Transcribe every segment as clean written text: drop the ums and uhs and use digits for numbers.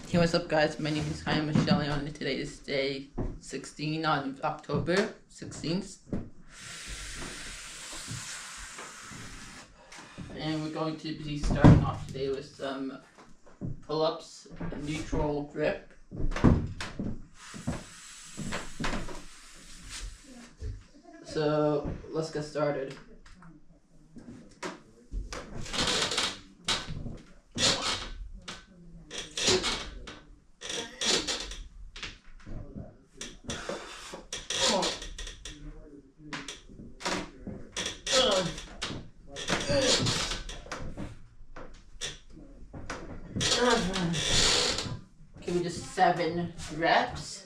Hey, what's up, guys? My name is Michelle, and today is day 16 on October 16th. And we're going to be starting off today with some pull-ups, neutral grip. So let's get started. Okay, we just 7 reps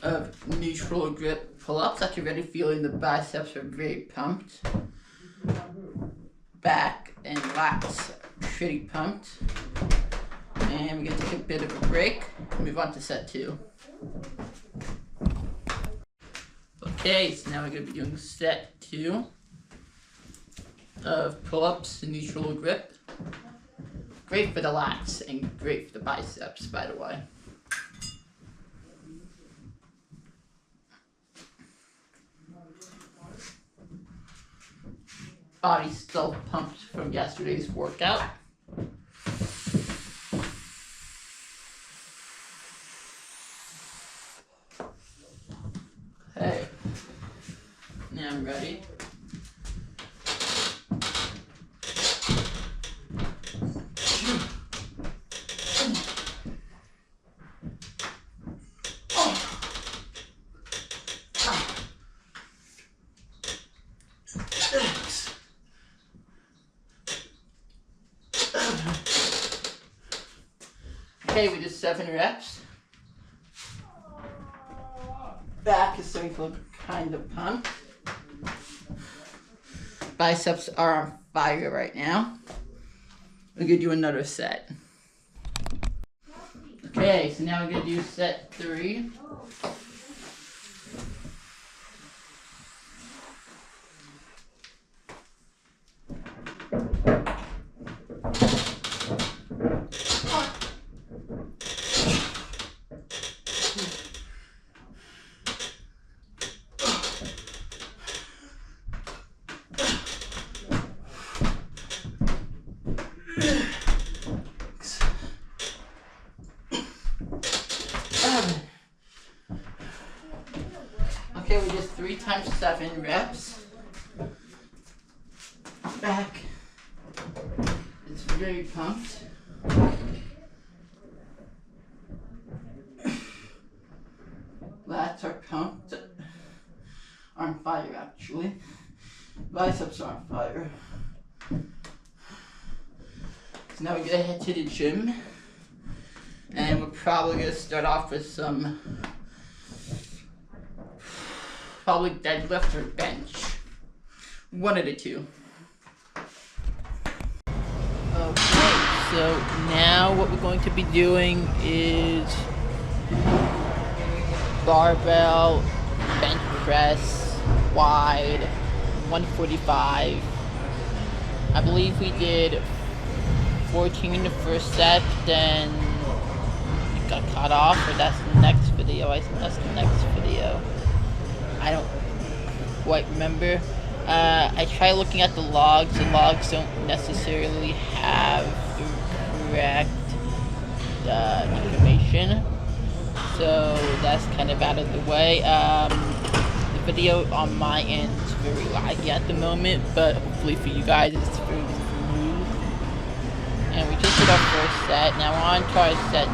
of neutral grip pull-ups. Like you're already feeling the biceps are very pumped. Back and lats pretty pumped. And we're gonna take a bit of a break and move on to set 2. Okay, so now we're gonna be doing set 2 of pull-ups and neutral grip. Great for the lats and great for the biceps, by the way. Body's still pumped from yesterday's workout. Okay, now I'm ready. Okay, we did 7 reps. Back is starting to look kind of pumped. Biceps are on fire right now. We're gonna do another set. Okay, so now we're gonna do set 3. Okay, we did 3 times 7 reps. Back is very pumped. Lats are pumped. Are on fire, actually. Biceps are on fire. So now we're gonna head to the gym. And we're probably gonna start off with some probably deadlift or bench. One of the two. Okay, so now what we're going to be doing is barbell bench press wide 145. I believe we did 14 in the first set, then it got cut off, or that's the next video. I think that's the next video. I don't quite remember. I tried looking at the logs. The logs don't necessarily have the correct information, so that's kind of out of the way. The video on my end is very laggy at the moment, but hopefully for you guys it's very smooth. And we just did our first set. Now we're on to our set 2.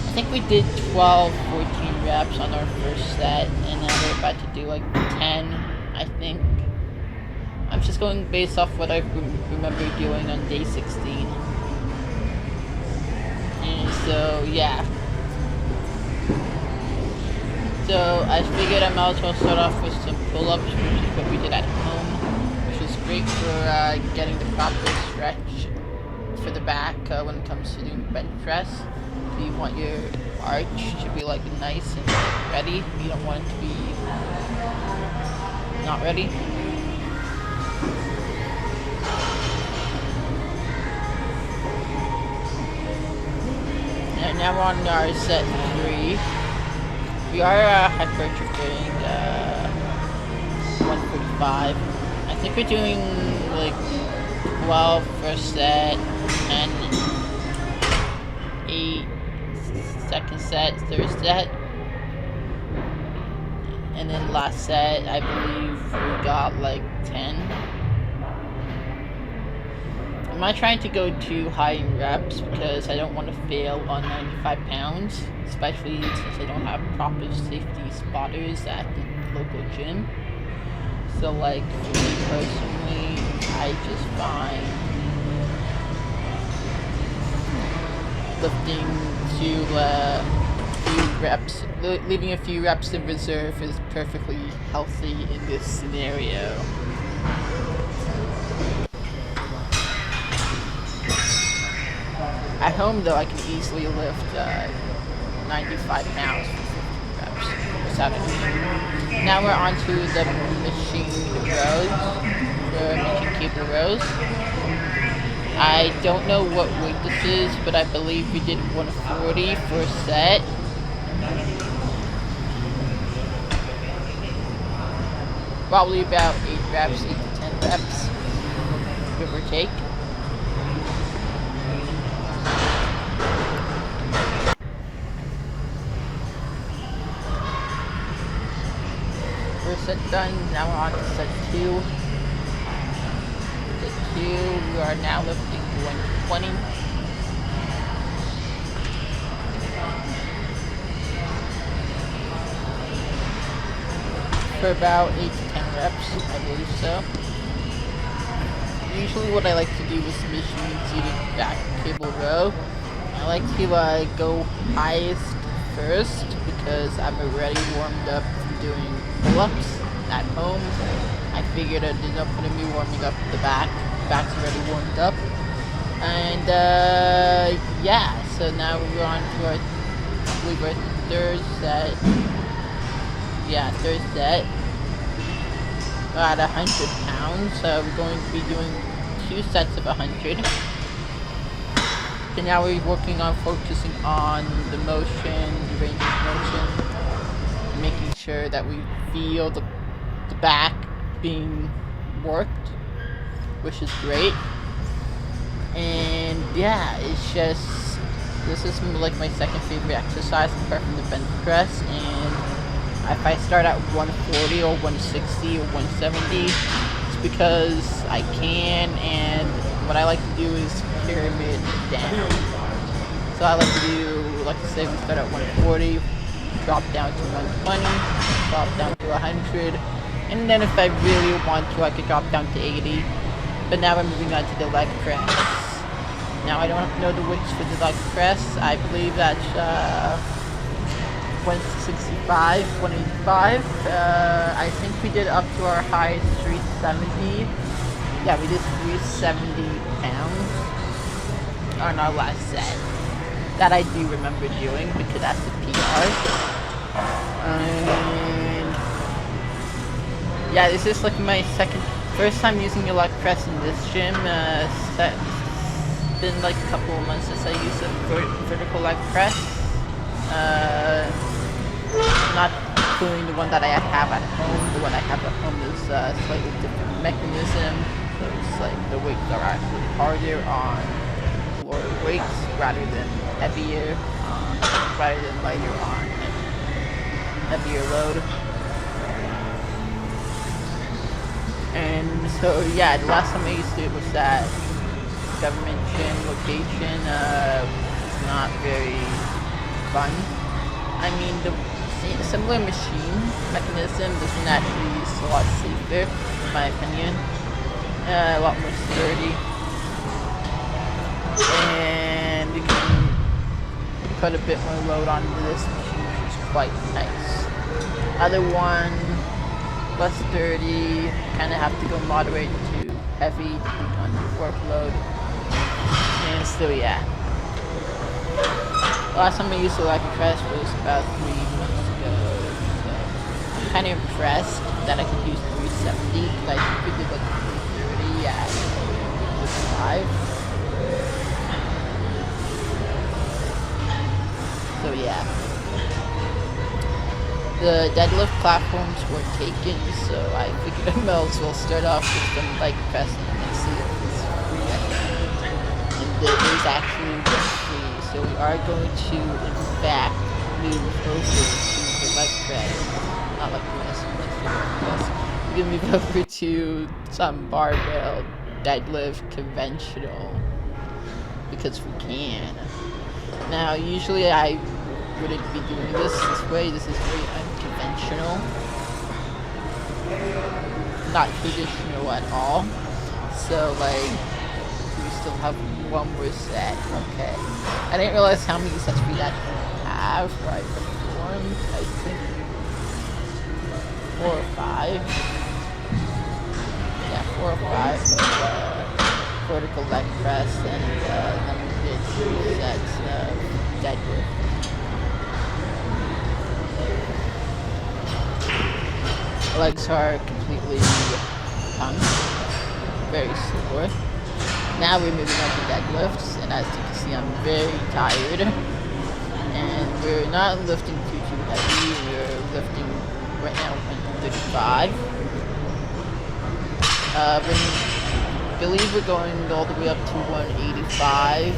I think we did 12, 14 reps on our first set, and now we're about to do like 10, I think. I'm just going based off what I remember doing on day 16. And so, yeah. So, I figured I might as well start off with some pull-ups, which is what we did at home, which was great for getting the proper stretch for the back when it comes to doing bench press. You want your arch to be like nice and ready. You don't want it to be not ready. And now we're on our set 3. We are hypertrophying 145. I think we're doing like 12 first set and 8 second set, third set. And then last set, I believe we got like 10. I'm not trying to go too high in reps because I don't want to fail on 95 pounds, especially since I don't have proper safety spotters at the local gym. So like for me personally, I just find lifting leaving a few reps in reserve is perfectly healthy in this scenario. At home though, I can easily lift 95 pounds for 15 reps without an issue. Now we're on to the machine cable rows. I don't know what weight this is, but I believe we did 140 first set. Probably about 8 reps, 8 to 10 reps, give or take. First set done, now we're on to set 2. Set 2, we are now lifting 120. For about 8 to 10 reps, I believe so. Usually what I like to do with machine seated back cable row, I like to go highest first because I'm already warmed up from doing pull-ups at home. I figured there's no point in me warming up the back. The back's already warmed up. And yeah, so now we're on to our third set. Yeah, third set at 100 pounds. So we're going to be doing 2 sets of 100. And now we're working on focusing on the motion, the range of motion, making sure that we feel the back being worked, which is great. And yeah, it's just, this is like my second favorite exercise apart from the bench press. And if I start at 140 or 160 or 170, it's because I can, and what I like to do is pyramid down. So I like to say we start at 140, drop down to 120, drop down to 100, and then if I really want to, I could drop down to 80. But now we're moving on to the leg press. Now I don't know the weights for the leg press. I believe that's 165, 185. I think we did up to our highest 370. Yeah, we did 370 pounds on our last set. That I do remember doing because that's the PR. And yeah, this is like my first time using a leg press in this gym. It's been like a couple of months since I used a vertical leg press. Not including the one that I have at home. The one I have at home is a slightly different mechanism. So it's like the weights are actually harder on lower weights rather than heavier, rather than lighter on heavier load. And so yeah, the last time I used it was at government gym location. It's not very fun. I mean, the similar machine mechanism, this one actually is a lot safer, in my opinion. A lot more sturdy. And you can put a bit more load onto this machine, which is quite nice. Other one, less sturdy, kind of have to go moderate to heavy depending on the workload. And so yeah. Last time I used a leg press was about 3 months ago, so I'm kind of impressed that I could use 370 because I think we did like 330 at 5. yeah. The deadlift platforms were taken, so I figured I might as well start off with some leg press and see if it's free at the end. And it is actually free, so we are going to, in fact, move over to the leg press. Not leg press, we're gonna move over to some barbell deadlift conventional, because we can. Now, usually I wouldn't be doing this way. This is very unconventional. Not traditional at all. So, like, we still have one more set. Okay. I didn't realize how many sets we actually have. Right, performed, I think 4 or 5. Yeah, 4 or 5. Vertical leg press, and then we did 2 sets of deadlift. Legs are completely pumped, very sore. Now we're moving on to deadlifts, and as you can see, I'm very tired. And we're not lifting too heavy. We're lifting right now 135. I believe we're going all the way up to 185.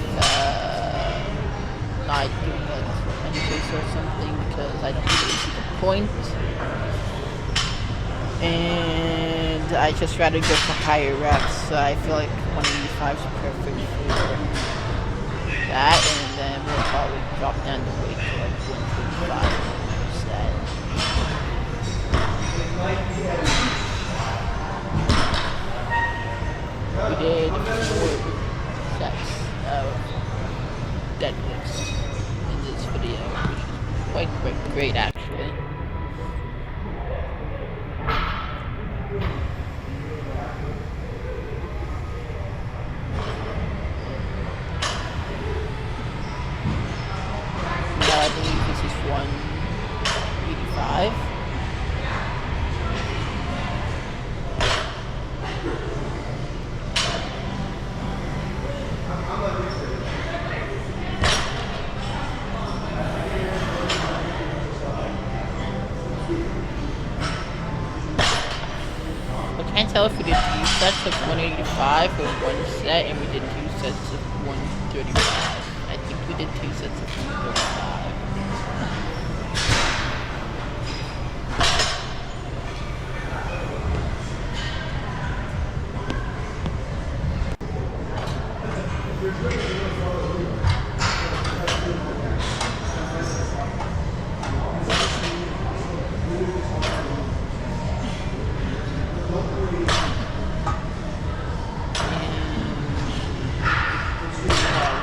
Not doing like any case or something because I don't really see the point. And I just rather go for higher reps, so I feel like 185 is perfect for that, and then we'll probably drop down the weight to like 125 instead. We did 4 sets of deadlifts in this video, which is quite great actually. I believe this is 185. I can't tell if we did 2 sets of 185 or 1 set, and we did 2 sets of 135. I think we did 2 sets of 135.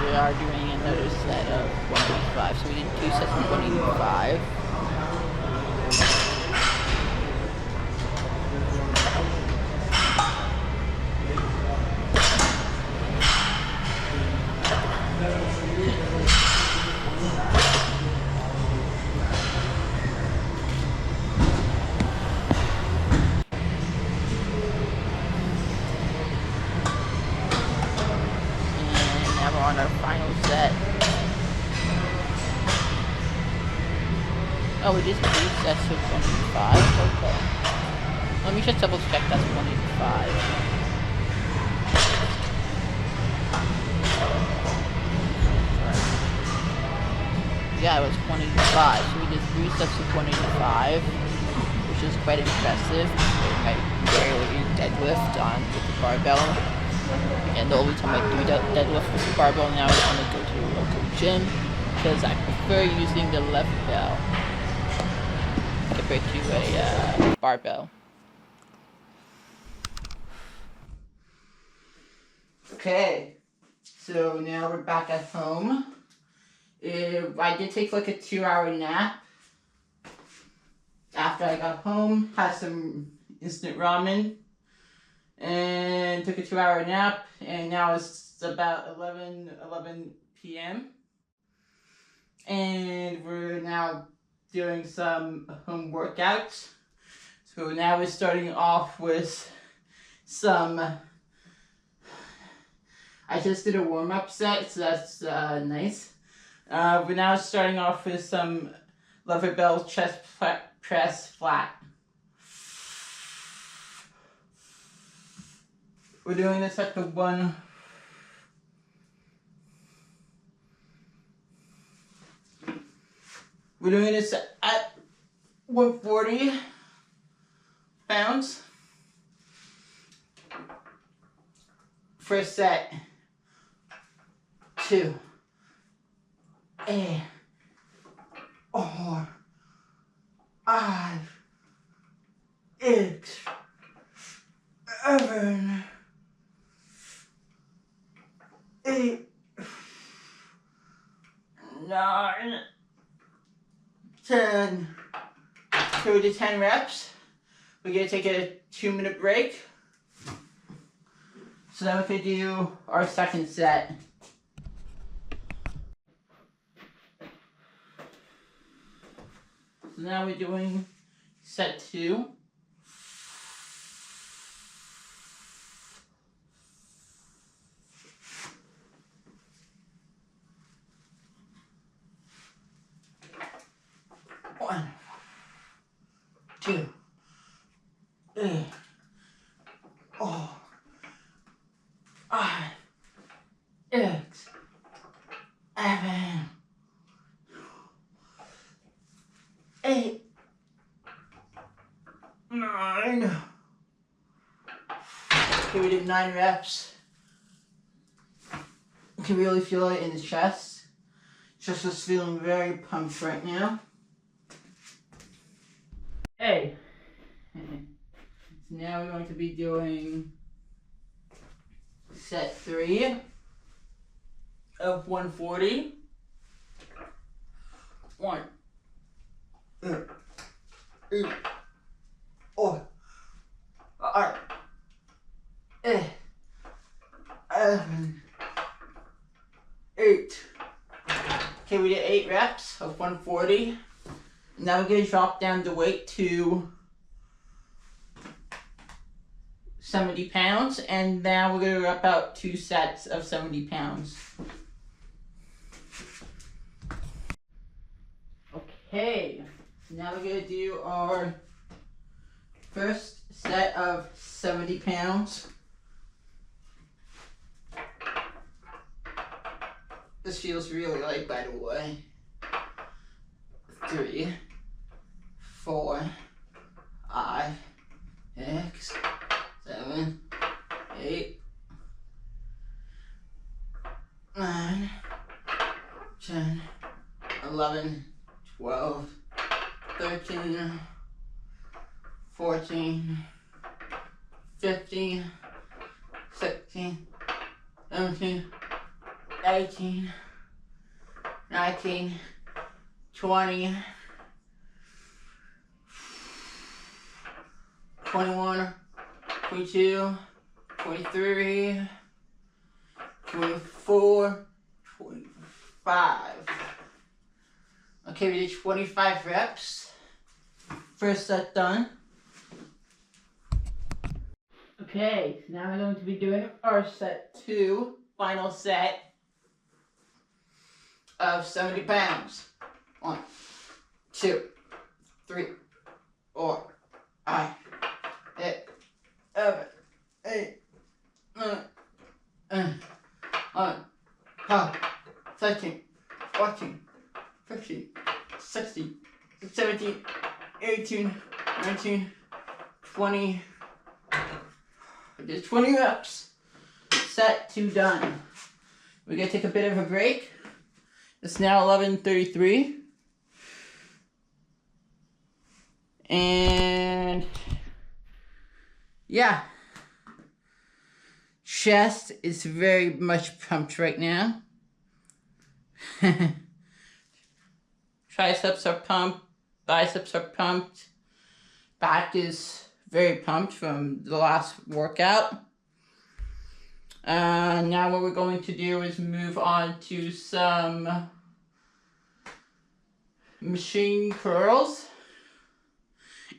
We are doing another set of 185, so we did 2 sets of 185. On our final set. Oh, we did 3 sets of 185. Okay. Let me just double check that's 185. Yeah, it was 185. So we did 3 sets of 185, which is quite impressive. I barely deadlift on with the barbell. And the only time I do deadlift with the barbell now is when I go to a local gym, because I prefer using the left bell compared to a barbell. Okay, so now we're back at home. I did take like a 2-hour nap after I got home, had some instant ramen, and took a 2-hour nap, and now it's about 11 p.m. And we're now doing some home workouts. So now we're starting off with some, I just did a warm-up set, so that's nice. We're now starting off with some lever bell chest press flat. We're doing this at the one. We're doing this at 140 pounds. First set. 2, 8, 4, 5, 6, 7, 8, 9, 10. So we did 10 reps. We're gonna take a 2-minute break. So then we could do our second set. So now we're doing set 2. One, 2, 3, 4, 5, 6, 7, 8, 9. Okay, we did 9 reps. You can really feel it in the chest. Chest is feeling very pumped right now. Hey. So now we're going to be doing set 3 of 140. 1, 2, 3, 4, 5, 6, 7, 8. Okay, we did 8 reps of 140. Now we're going to drop down the weight to 70 pounds, and now we're going to rep out 2 sets of 70 pounds. Okay, so now we're going to do our first set of 70 pounds. This feels really light, by the way. 3, 4, 5, 6, 7, 8, 9, 10, 11, 12, 13, 14, 15, 16, 17, 18, 19, 20, 21, 22, 23, 24, 25. Okay, we did 25 reps. First set done. Okay, so now we're going to be doing our set 2, final set of 70 pounds. 1, 2, 3, 4, 5, 6, 7, 8, 9, 12, 13, 14, 15, 16, 17, 18, 19, 20. I did 20 reps. Set 2 done. We're gonna take a bit of a break. It's now 11:33. And yeah, chest is very much pumped right now. Triceps are pumped, biceps are pumped, back is very pumped from the last workout. Now what we're going to do is move on to some machine curls.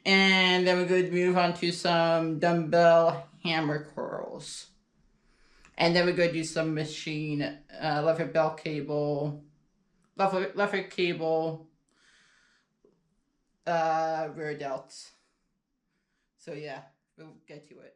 And then we're going to move on to some dumbbell hammer curls. And then we're going to do some machine lever left leg cable, rear delts. So yeah, we'll get to it.